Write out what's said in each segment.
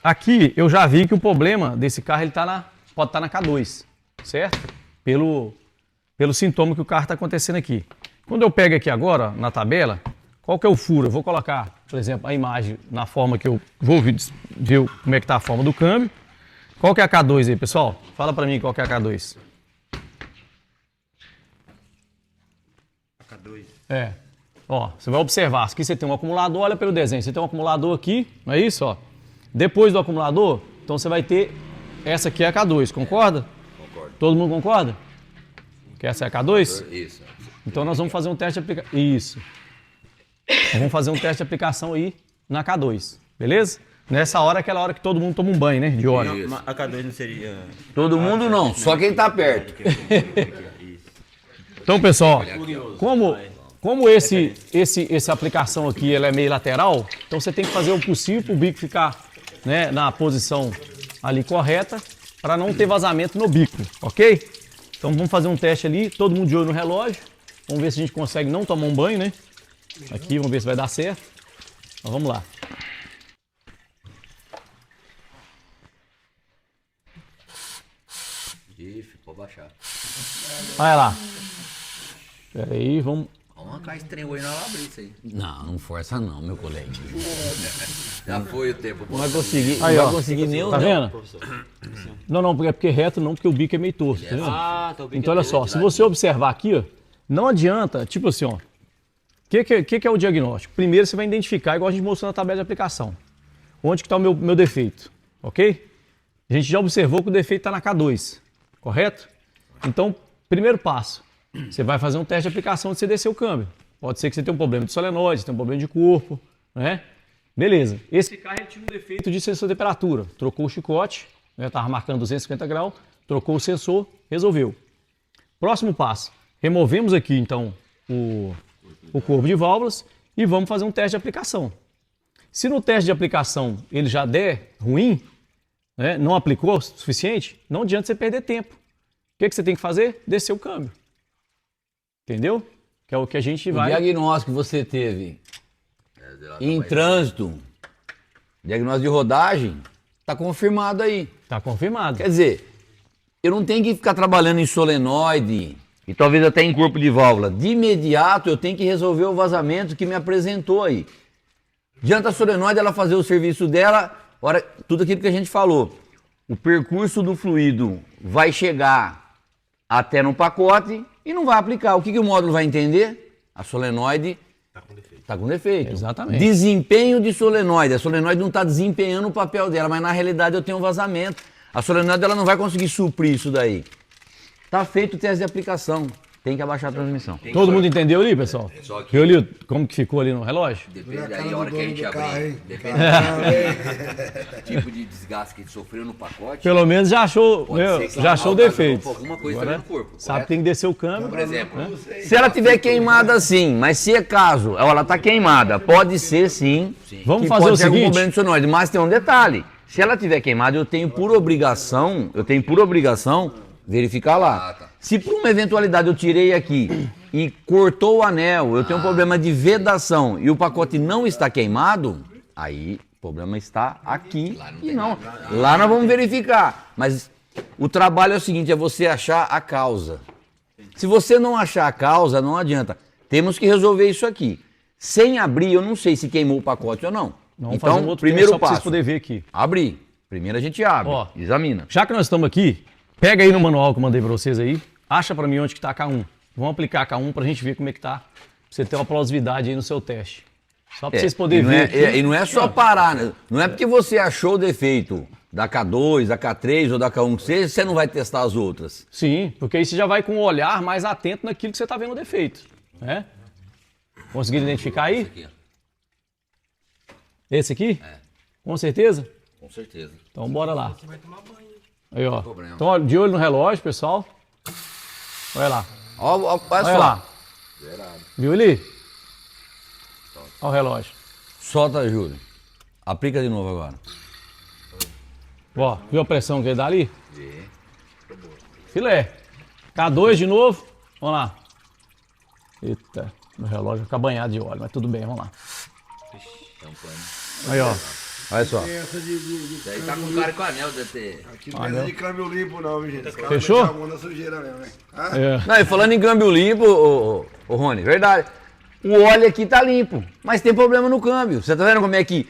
aqui eu já vi que o problema desse carro ele pode estar na K2, certo? Pelo sintoma que o carro está acontecendo aqui. Quando eu pego aqui agora, na tabela, qual que é o furo? Eu vou colocar, por exemplo, a imagem na forma que eu vou ver como é que está a forma do câmbio. Qual que é a K2 aí, pessoal? Fala para mim qual que é a K2. A K2. É. Ó, você vai observar, aqui você tem um acumulador, olha pelo desenho, você tem um acumulador aqui, não é isso, ó? Depois do acumulador, então você vai ter, essa aqui é a K2, concorda? Concordo. Todo mundo concorda? Que essa é a K2? Isso. Então nós vamos fazer um teste de aplicação, isso. Nós vamos fazer um teste de aplicação aí na K2, beleza? Nessa hora é aquela hora que todo mundo toma um banho, né, de óleo. Não, a K2 não seria... Todo mundo não, só quem tá perto. Então, pessoal, como essa aplicação aqui ela é meio lateral, então você tem que fazer o possível para o bico ficar, né, na posição ali correta para não ter vazamento no bico, ok? Então vamos fazer um teste ali, todo mundo de olho no relógio. Vamos ver se a gente consegue não tomar um banho, né? Aqui, vamos ver se vai dar certo. Então vamos lá. Ixi, pode baixar. Olha lá. Pera aí, vamos... Vamos arrancar esse trem hoje na labriça aí. Não força não, meu colega. Já foi o tempo. Não vai conseguir, Aí, não ó. vai conseguir nem o Tá não. vendo? Não, porque reto não, porque o bico é meio torto, tá vendo? Ah, tá o bico Então olha só, se você observar aqui, ó, não adianta, tipo assim, ó, o que é o diagnóstico? Primeiro você vai identificar, igual a gente mostrou na tabela de aplicação, onde que está o meu defeito, ok? A gente já observou que o defeito está na K2, correto? Então, primeiro passo, você vai fazer um teste de aplicação de você descer o câmbio. Pode ser que você tenha um problema de solenoide, você tenha um problema de corpo, né? Beleza. Esse carro ele tinha um defeito de sensor de temperatura. Trocou o chicote, né? Estava marcando 250 graus, trocou o sensor, resolveu. Próximo passo. Removemos aqui, então, o corpo de válvulas e vamos fazer um teste de aplicação. Se no teste de aplicação ele já der ruim, né? Não aplicou o suficiente, não adianta você perder tempo. O que você tem que fazer? Descer o câmbio. Entendeu? Que é o que a gente O vai... diagnóstico que você teve em trânsito, diagnóstico de rodagem, tá confirmado aí. Tá confirmado. Quer dizer, eu não tenho que ficar trabalhando em solenoide e talvez até em corpo de válvula. De imediato eu tenho que resolver o vazamento que me apresentou aí. Adianta a solenoide ela fazer o serviço dela, tudo aquilo que a gente falou. O percurso do fluido vai chegar até no pacote e não vai aplicar. O que o módulo vai entender? A solenoide está com defeito. Exatamente. Desempenho de solenoide. A solenoide não está desempenhando o papel dela, mas na realidade eu tenho um vazamento. A solenoide ela não vai conseguir suprir isso daí. Está feito o teste de aplicação. Tem que abaixar a transmissão. Todo mundo entendeu ali, pessoal? Só que- Viu ali como que ficou ali no relógio? Depende aí a hora que a gente abrir. Depende do tipo de desgaste que ele sofreu no pacote. Pelo menos já achou, Pode ser que já achou o ocasionou defeito. alguma coisa também no corpo. Sabe que correto? tem que descer o câmbio. Por exemplo, se ela tiver queimada assim, mas se é caso, ela está queimada, pode ser sim. Vamos que fazer pode o ter algum seguinte? problema de solenoide, mas tem um detalhe. Se ela tiver queimada, eu tenho por obrigação verificar lá. Ah, tá. Se por uma eventualidade eu tirei aqui e cortou o anel, eu tenho um problema de vedação e o pacote não está queimado, aí o problema está aqui e não. Lá nós vamos verificar. Mas o trabalho é o seguinte, é você achar a causa. Se você não achar a causa, não adianta. Temos que resolver isso aqui. Sem abrir, eu não sei se queimou o pacote ou não. Vamos fazer um Então, outro primeiro teste só para vocês passo, poderem ver aqui. abrir. Primeiro a gente abre, Ó. examina. Já que nós estamos aqui, pega aí no manual que eu mandei para vocês aí, acha para mim onde que tá a K1. Vamos aplicar a K1 para a gente ver como é que tá, pra você ter uma plausibilidade aí no seu teste. Só para vocês poderem ver aqui. E não é só parar, né? Não é porque você achou o defeito da K2, da K3 ou da K1 que seja, você não vai testar as outras. Sim, porque aí você já vai com o olhar mais atento naquilo que você está vendo o defeito. Né? Conseguiram identificar aí? Aqui, ó. Esse aqui? Com certeza? Com certeza. Então bora lá. Aí, ó. problema. Então, ó, de olho no relógio, pessoal. Olha lá. Olha Olha só. lá. Viu ali? Olha o relógio. Solta, Júlio. Aplica de novo agora. Ó, viu a pressão que ele dá ali? Filé. K2 de novo. Vamos lá. Eita, meu relógio vai ficar banhado de óleo, mas tudo bem, vamos lá. Aí, ó. Olha só. Tem essa de Aí tá com cara com anel, deve ter. aqui não é de câmbio limpo não, viu, gente? Os caras Fechou? metem a mão na sujeira mesmo, né? Ah, É. Não, e falando em câmbio limpo, ô Rony, verdade. O óleo aqui tá limpo, mas tem problema no câmbio. Você tá vendo como é que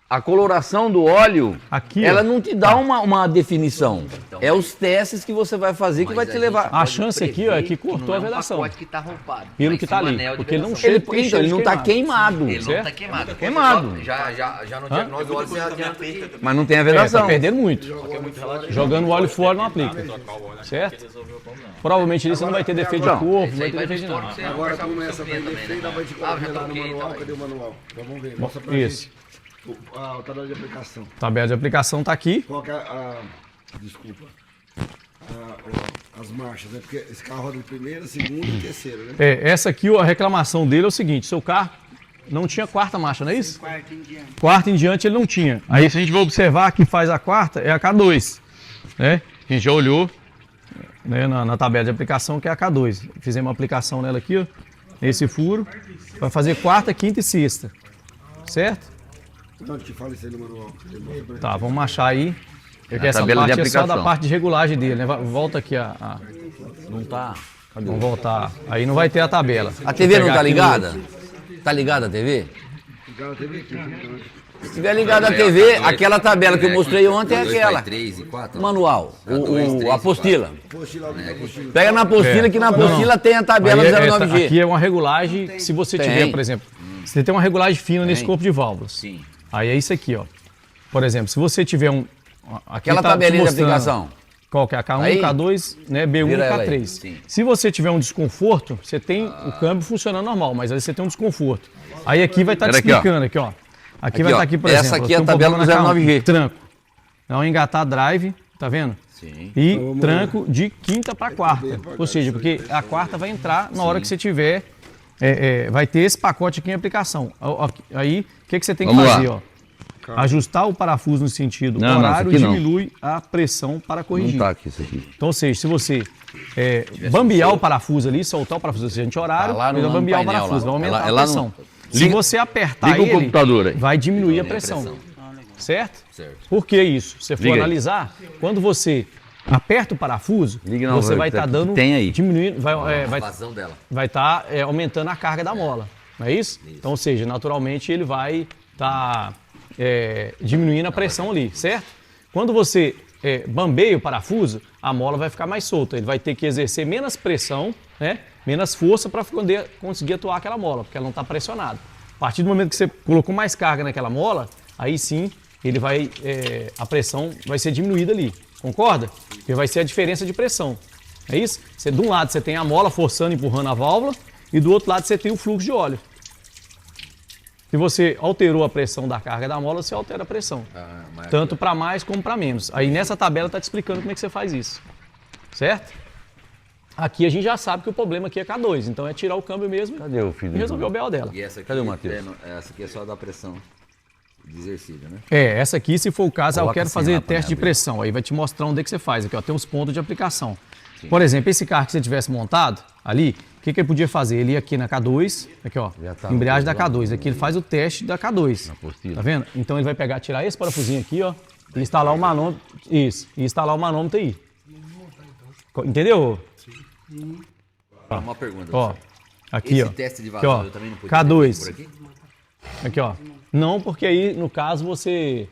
a coloração do óleo, Aqui, ela ó. não te dá uma definição. É os testes que você vai fazer que vai te levar. A chance aqui, ó, é que cortou a vedação. Que tá roupado. Pelo que tá ali. Porque ele não Ele, cheira, então, ele não tá queimado. Ele não certo? tá queimado. Queimado. Já no diagnóstico do óleo você adianta que... Mas não tem a Tá vedação. perdendo muito. Jogando o óleo fora não aplica. Certo? Provavelmente ele você não vai ter defeito de Não. corpo, não vai ter defeito de nada. agora começa a prender feio, dá pra te colocar lá no troquei, manual. então, Cadê o manual? Vamos ver, mostra pra Isso. gente. A tabela de aplicação. Tabela de aplicação tá aqui. Qual que é a... Desculpa. As marchas, né? Porque esse carro roda de primeira, segunda e terceira, né? É, essa aqui, ó, a reclamação dele é o seguinte: seu carro não tinha quarta marcha, não é isso? Quarta em diante ele não tinha. Aí se a gente vai observar que faz a quarta, é a K2. Né? A gente já olhou, né, na tabela de aplicação que é a K2. Fizemos uma aplicação nela aqui, ó. Esse furo. Vai fazer quarta, quinta e sexta. Certo? Onde que fala isso aí no manual? Ele mostra pra Tá, vamos achar aí. Porque A essa tabela de parte é só da aplicação. parte de regulagem dele, né? Volta aqui Não tá. Vamos voltar. Aí não vai ter a tabela. A TV não Vou pegar tá aqui ligada? Tá ligada a TV? O cara teve aqui, né? Se tiver ligada a TV, aquela tabela que eu mostrei ontem é aquela. 3 e 4. Manual, a apostila. Apostila, apostila. Pega na apostila que na apostila tem a tabela Aí, 09G. aqui é uma regulagem que se você Tem. tiver, por exemplo, você tem uma regulagem fina nesse corpo de válvulas. Sim. Aí é isso aqui, ó. Por exemplo, se você tiver um... Aqui Aquela tá te tabelinha de mostrando aplicação. Qual que é a K1, Aí, K2, né, B1 e vira ela aí. K3. Sim. Se você tiver um desconforto, você tem o câmbio funcionando normal, mas aí você tem um desconforto. Aí aqui vai estar te Pera aqui, ó. explicando, aqui, ó. Aqui vai ó. estar aqui, por Essa exemplo. aqui é a tem um tabela problema do na K1, 09G. Tranco. É um engatar drive, tá vendo? Sim. E tranco de quinta para quarta. Ou seja, porque a quarta vai entrar na hora que você tiver. Vai ter esse pacote aqui em aplicação. Aí, o que você tem que Vamos lá. fazer? Ó? Ajustar o parafuso no sentido Não, horário isso aqui não. diminui a pressão para Não corrigir. tá aqui isso aqui. Então, ou seja, se você bambear o parafuso ali, soltar o parafuso anti-horário, Tá lá no- ele vai no bambear o painel parafuso, lá. vai aumentar É a lá no- pressão. Se Liga- você apertar liga o ele, computador aí. vai diminuir a pressão. Certo? Certo. Por que isso? Se você for Liga aí. analisar, quando você aperta o parafuso, Liga não, você vai tá- estar dando, tem aí. diminuindo, A vai vazão dela. estar aumentando a carga da mola, não é isso? Então, ou seja, naturalmente ele vai estar diminuindo a pressão ali, certo? Quando você bambeia o parafuso, a mola vai ficar mais solta, ele vai ter que exercer menos pressão, né? Menos força para conseguir atuar aquela mola, porque ela não está pressionada. A partir do momento que você colocou mais carga naquela mola, aí sim ele vai, a pressão vai ser diminuída ali, concorda? Porque vai ser a diferença de pressão, é isso? De um lado você tem a mola forçando, empurrando a válvula, e do outro lado você tem o fluxo de óleo. Se você alterou a pressão da carga da mola, você altera a pressão. Tanto para mais como para menos. Aí nessa tabela está te explicando como é que você faz isso. Certo? Aqui a gente já sabe que o problema aqui é K2, então é tirar o câmbio mesmo Cadê o filho? e resolver o BO dela. E essa aqui, Cadê o Matheus? Essa aqui é só da pressão de exercício, né? Essa aqui, se for o caso, eu Coloca quero assim fazer lá pra teste de abrir. pressão. Aí vai te mostrar onde é que você faz. Aqui, ó, tem os pontos de aplicação. Por exemplo, esse carro que você tivesse montado ali, o que ele podia fazer? Ele ia aqui na K2, aqui ó, Já tá embreagem da no K2. Aqui ele faz o teste da K2. apostila. Tá vendo? Então ele vai pegar, tirar esse parafusinho aqui, ó, e instalar o manômetro. Isso, e instalar o manômetro aí. Entendeu? Uma pergunta. Ó, pessoal. aqui, Esse ó. teste de Aqui, vazão ó. eu também não podia ter K2. por aqui? Aqui, ó. Não, porque aí, no caso, você...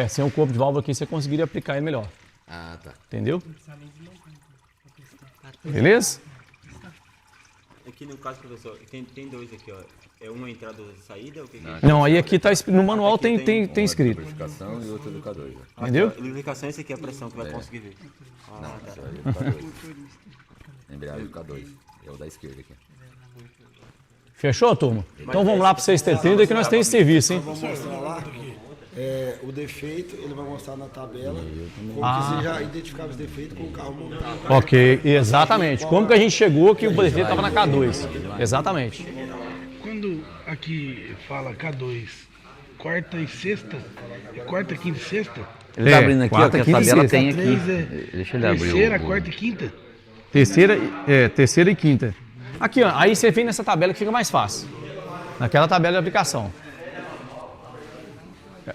sem o corpo de válvula aqui, você conseguiria aplicar ele melhor. Ah, tá. Entendeu? Beleza? Aqui no caso, professor, tem dois aqui, ó. É uma entrada e saída? O que que é? Não, aí aqui tá, no manual tem escrito. Lubrificação e outra do K2. Entendeu? Lubrificação, esse aqui é a pressão que vai conseguir ver. Ah, tá. Essa aí é do K2. Embreagem do K2. É o da esquerda aqui. Fechou, turma? Então vamos lá para vocês terem entender que nós temos esse serviço, hein? Vamos mostrar lá o defeito, ele vai mostrar na tabela como que você já identificava esse defeito com o carro montado. Ok, exatamente. Como que a gente chegou que o defeito estava na K2? Exatamente. Quando aqui fala K2, quarta e sexta, é quarta, quinta e sexta? Ele tá abrindo aqui, ó, quarta, que a quinta e tabela sexta. tem aqui. Três Deixa ele abrir terceira, o... quarta e quinta? Terceira e quinta. Aqui, ó, aí você vem nessa tabela que fica mais fácil. Naquela tabela de aplicação.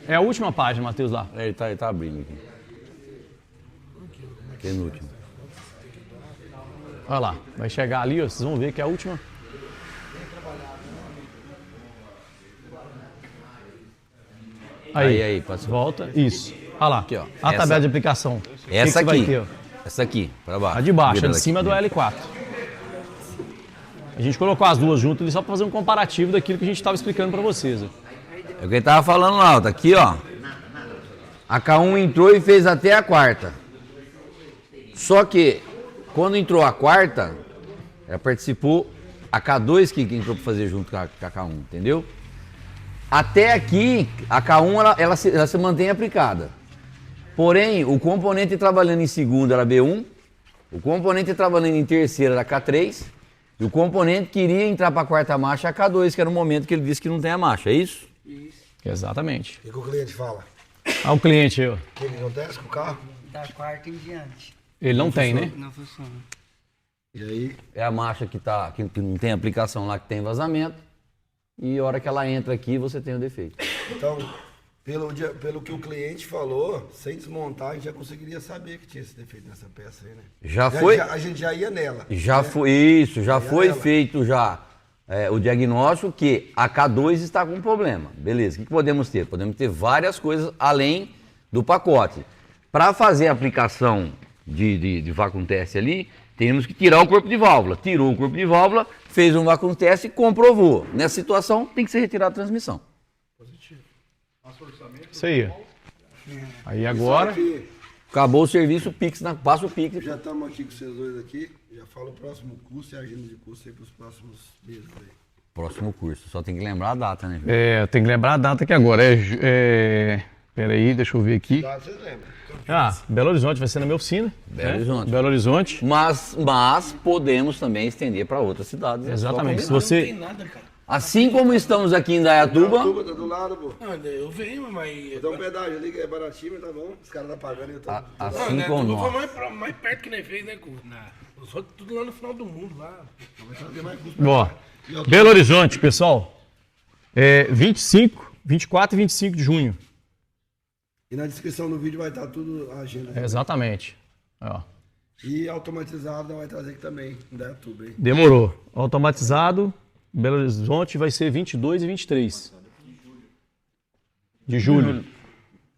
É a última página, Matheus, lá. Ele tá abrindo aqui. Penúltimo. Olha lá, vai chegar ali, ó, vocês vão ver que é a última. Aí, passou. Volta, isso. Olha lá, Aqui, ó. a Essa- tabela de aplicação. O que Essa que você vai aqui. ter, ó? Essa aqui, pra baixo. A de baixo, a Vira de daqui. cima do L4. A gente colocou as duas juntas ali só para fazer um comparativo daquilo que a gente estava explicando para vocês. Ó. É o que ele tava falando lá, ó. Tá aqui, ó. A K1 entrou e fez até a quarta. Só que, quando entrou a quarta, ela participou a K2 que entrou para fazer junto com a K1, entendeu? Até aqui, a K1 ela se mantém aplicada. Porém, o componente trabalhando em segunda era B1, o componente trabalhando em terceira era K3, e o componente que iria entrar para a quarta marcha é a K2, que era o momento que ele disse que não tem a marcha, é isso? Exatamente. O que o cliente fala? Ah, o cliente aí, ó. O que acontece com o carro? Da quarta em diante. Ele não tem, né? Não funciona. E aí, É a marcha que não tem aplicação lá, que tem vazamento, e a hora que ela entra aqui, você tem o defeito. então, pelo que o cliente falou, sem desmontar, a gente já conseguiria saber que tinha esse defeito nessa peça aí, né? Já foi? A gente já ia nela. Já né? foi isso, já foi ela? feito o diagnóstico que a K2 está com problema. Beleza, o que podemos ter? Podemos ter várias coisas além do pacote. Para fazer a aplicação de vacuum teste ali, temos que tirar o corpo de válvula. Tirou o corpo de válvula, fez um vacuum teste e comprovou. Nessa situação, tem que ser retirada a transmissão. Isso aí. Ó. Aí agora. Aqui, Acabou o serviço, passa o Pix. já estamos aqui com vocês dois aqui. Já fala o próximo curso e a agenda de curso aí para os próximos meses aí. Próximo curso, só tem que lembrar a data, né? Ju? É, tem que lembrar a data aqui agora. Peraí, deixa eu ver aqui. Tá, vocês lembram? Ah, Belo Horizonte vai ser na minha oficina. Belo Horizonte. Belo Horizonte. Mas podemos também estender para outras cidades. é só Exatamente. Se combinar. Não tem você. nada, cara. Assim como estamos aqui em Dayatuba, Tuba tá do lado, pô. Não, eu venho, mas. Dá um pedágio ali que é baratinho, mas tá bom. Os caras tá pagando e eu tô. assim né, como tudo nós. foi mais perto que nem fez, né, cu? Os outros tudo lá no final do mundo, lá. Vai trazer mais custo. Ó, Belo Horizonte, pessoal. 24 e 25 de junho. E na descrição do vídeo vai estar tudo a agenda. Exatamente. Ó, E automatizado vai trazer aqui também, da YouTube, hein? demorou. Automatizado, Belo Horizonte vai ser 22 e 23. De julho.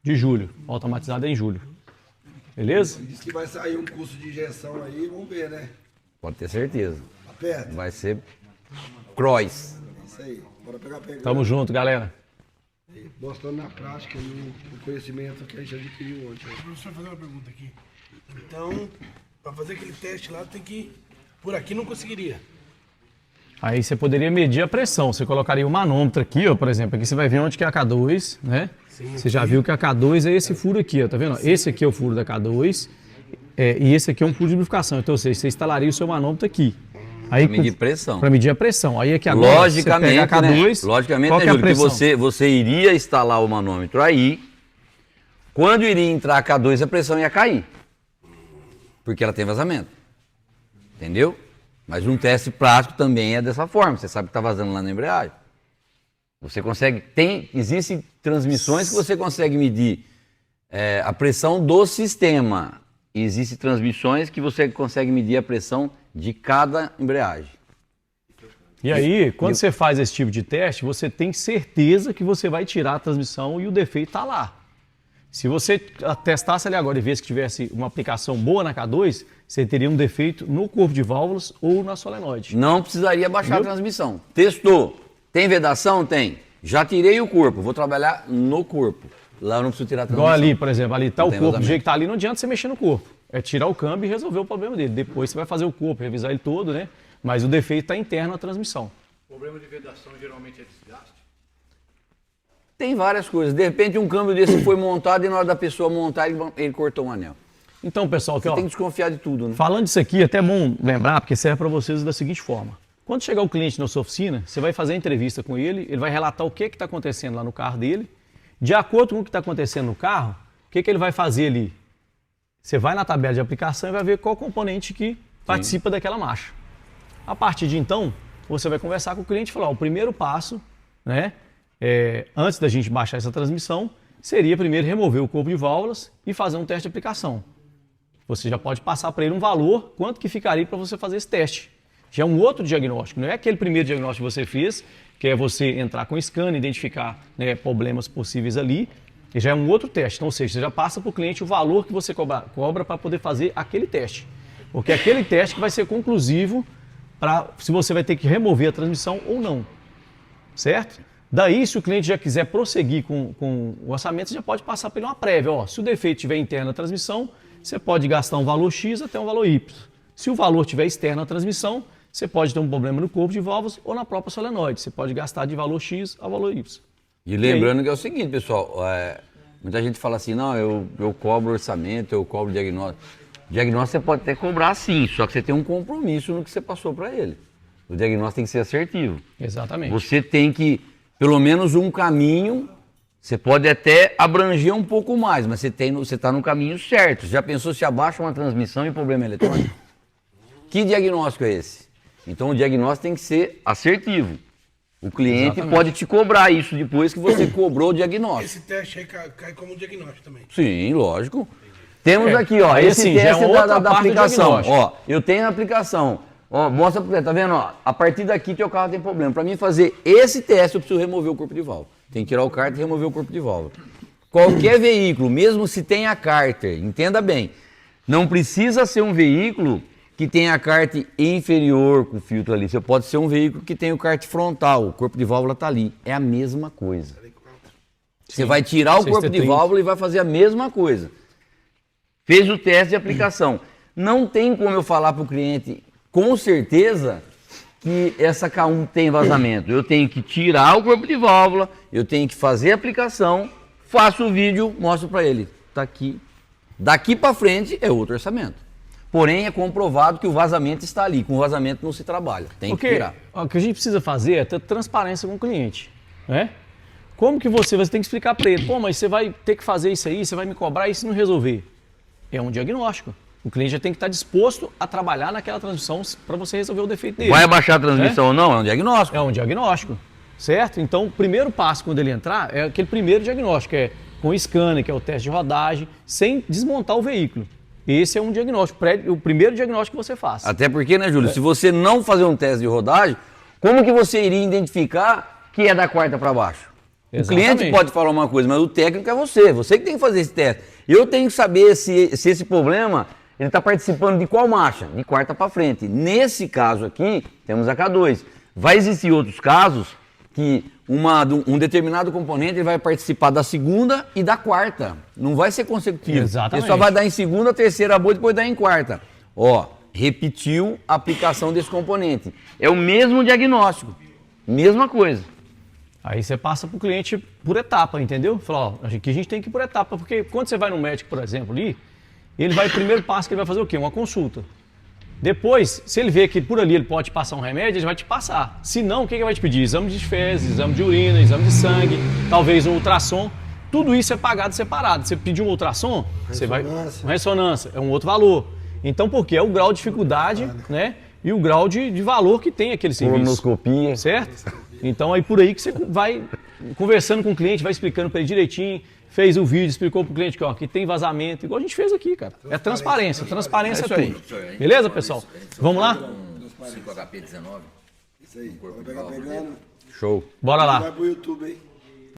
De julho. Automatizado é em julho. Beleza? Diz que vai sair um curso de injeção aí, vamos ver, né? Pode ter certeza. Tá perto? Vai ser cross. Isso aí. Bora pegar a pegada. Tamo junto, galera. Mostrando na prática o conhecimento que a gente adquiriu ontem. Deixa eu fazer uma pergunta aqui. Então, para fazer aquele teste lá, tem que. Por aqui não conseguiria. Aí você poderia medir a pressão. Você colocaria o manômetro aqui, ó, por exemplo. Aqui você vai ver onde que é a K2, né? Você já viu que a K2 é esse furo aqui, ó, tá vendo? Esse aqui é o furo da K2 e esse aqui é um furo de lubrificação. Então, ou seja, você instalaria o seu manômetro aqui. Aí, Pra medir pressão. Para medir a pressão. Aí aqui agora Logicamente, você pega a K2, né? Logicamente, qual né, que é a Júlio, que pressão? você iria instalar o manômetro aí, quando iria entrar a K2, a pressão ia cair. Porque ela tem vazamento. Entendeu? Mas um teste prático também é dessa forma. Você sabe que está vazando lá na embreagem. Você consegue, existem transmissões que você consegue medir a pressão do sistema. E existem transmissões que você consegue medir a pressão de cada embreagem. E aí, quando você faz esse tipo de teste, você tem certeza que você vai tirar a transmissão e o defeito está lá. Se você testasse ali agora e visse que tivesse uma aplicação boa na K2, você teria um defeito no corpo de válvulas ou na solenoide. Não precisaria baixar a transmissão. Testou. Tem vedação? Tem. Já tirei o corpo. Vou trabalhar no corpo. Lá eu não preciso tirar a transmissão. Igual ali, por exemplo, ali está Não o tem corpo, do vazamento. jeito que está ali, não adianta você mexer no corpo. É tirar o câmbio e resolver o problema dele. Depois você vai fazer o corpo, revisar ele todo, né? Mas o defeito está interno na transmissão. O problema de vedação geralmente é desgaste. Tem várias coisas. De repente um câmbio desse foi montado e na hora da pessoa montar ele cortou um anel. Então, pessoal, aqui, Você ó, tem que desconfiar de tudo, né? falando disso aqui, é até bom lembrar, porque serve para vocês da seguinte forma. Quando chegar o cliente na sua oficina, você vai fazer a entrevista com ele vai relatar o que está acontecendo lá no carro dele. De acordo com o que está acontecendo no carro, o que ele vai fazer ali? Você vai na tabela de aplicação e vai ver qual componente que participa daquela marcha. A partir de então, você vai conversar com o cliente e falar, ó, o primeiro passo, né, antes da gente baixar essa transmissão, seria primeiro remover o corpo de válvulas e fazer um teste de aplicação. Você já pode passar para ele um valor, quanto que ficaria para você fazer esse teste. Já é um outro diagnóstico, não é aquele primeiro diagnóstico que você fez, que é você entrar com o scan, identificar, né, problemas possíveis ali, e já é um outro teste. Então, ou seja, você já passa para o cliente o valor que você cobra para poder fazer aquele teste. Porque é aquele teste que vai ser conclusivo para se você vai ter que remover a transmissão ou não. Certo? Daí, se o cliente já quiser prosseguir com o orçamento, você já pode passar para ele uma prévia. Ó, se o defeito estiver interno na transmissão, você pode gastar um valor X até um valor Y. Se o valor estiver externo na transmissão, você pode ter um problema no corpo de válvulas ou na própria solenoide. Você pode gastar de valor X a valor Y. E lembrando que é o seguinte, pessoal, muita gente fala assim, não, eu cobro orçamento, eu cobro diagnóstico. Diagnóstico você pode até cobrar sim, só que você tem um compromisso no que você passou para ele. O diagnóstico tem que ser assertivo. Exatamente. Você tem que, pelo menos um caminho, você pode até abranger um pouco mais, mas você está no caminho certo. Você já pensou se abaixa uma transmissão e problema eletrônico? Que diagnóstico é esse? Então o diagnóstico tem que ser assertivo. O cliente pode te cobrar isso depois que você cobrou o diagnóstico. Esse teste aí cai como diagnóstico também. Sim, lógico. Temos aqui, ó, aí, esse assim, já é teste uma outra da parte do aplicação. diagnóstico. Ó, eu tenho a aplicação. Ó, mostra pra você, tá vendo? Ó, a partir daqui teu carro tem problema. Para mim fazer esse teste, eu preciso remover o corpo de válvula. Tem que tirar o cárter e remover o corpo de válvula. Qualquer veículo, mesmo se tenha cárter, entenda bem, não precisa ser um veículo que tenha cárter inferior com o filtro ali. Você pode ser um veículo que tenha o cárter frontal, o corpo de válvula tá ali. É a mesma coisa. Você vai tirar o corpo de válvula e vai fazer a mesma coisa. Fez o teste de aplicação. Não tem como eu falar para o cliente com certeza que essa K1 tem vazamento. Eu tenho que tirar o corpo de válvula, eu tenho que fazer a aplicação, faço o vídeo, mostro para ele. Tá aqui. Daqui para frente é outro orçamento. Porém, é comprovado que o vazamento está ali. Com o vazamento não se trabalha. Tem que tirar. O que a gente precisa fazer é ter transparência com o cliente. Né? Como que você tem que explicar para ele, pô, mas você vai ter que fazer isso aí, você vai me cobrar e se não resolver? É um diagnóstico. O cliente já tem que estar disposto a trabalhar naquela transmissão para você resolver o defeito dele. Vai abaixar a transmissão ou não? É um diagnóstico. É um diagnóstico, certo? Então, o primeiro passo quando ele entrar é aquele primeiro diagnóstico, é com o scanner, que é o teste de rodagem, sem desmontar o veículo. Esse é um diagnóstico, o primeiro diagnóstico que você faz. Até porque, né, Júlio, se você não fazer um teste de rodagem, como que você iria identificar que é da quarta para baixo? Exatamente. O cliente pode falar uma coisa, mas o técnico é você que tem que fazer esse teste. Eu tenho que saber se esse problema ele está participando de qual marcha? De quarta para frente. Nesse caso aqui, temos a K2. Vai existir outros casos que um determinado componente ele vai participar da segunda e da quarta. Não vai ser consecutivo. Exatamente. Ele só vai dar em segunda, terceira boa e depois dar em quarta. Ó, repetiu a aplicação desse componente. É o mesmo diagnóstico. Mesma coisa. Aí você passa para o cliente por etapa, entendeu? Fala, ó, aqui a gente tem que ir por etapa, porque quando você vai no médico, por exemplo, ali, ele vai, o primeiro passo que ele vai fazer o quê? Uma consulta. Depois, se ele vê que por ali ele pode passar um remédio, ele vai te passar. Se não, o que ele vai te pedir? Exame de fezes, exame de urina, exame de sangue, talvez um ultrassom. Tudo isso é pagado separado. Você pediu um ultrassom, você vai... Ressonância, é um outro valor. Então, por quê? É o grau de dificuldade, né? E o grau de valor que tem aquele serviço. Colonoscopia. Certo? Então, aí por aí que você vai conversando com o cliente, vai explicando para ele direitinho, fez o vídeo, explicou para o cliente que, ó, que tem vazamento, igual a gente fez aqui, cara. É transparência, transparência é tudo. Beleza, pessoal? Vamos lá? 5HP19. Isso aí. Vai pegar pegando. Show. Bora lá. Vai pro YouTube, hein?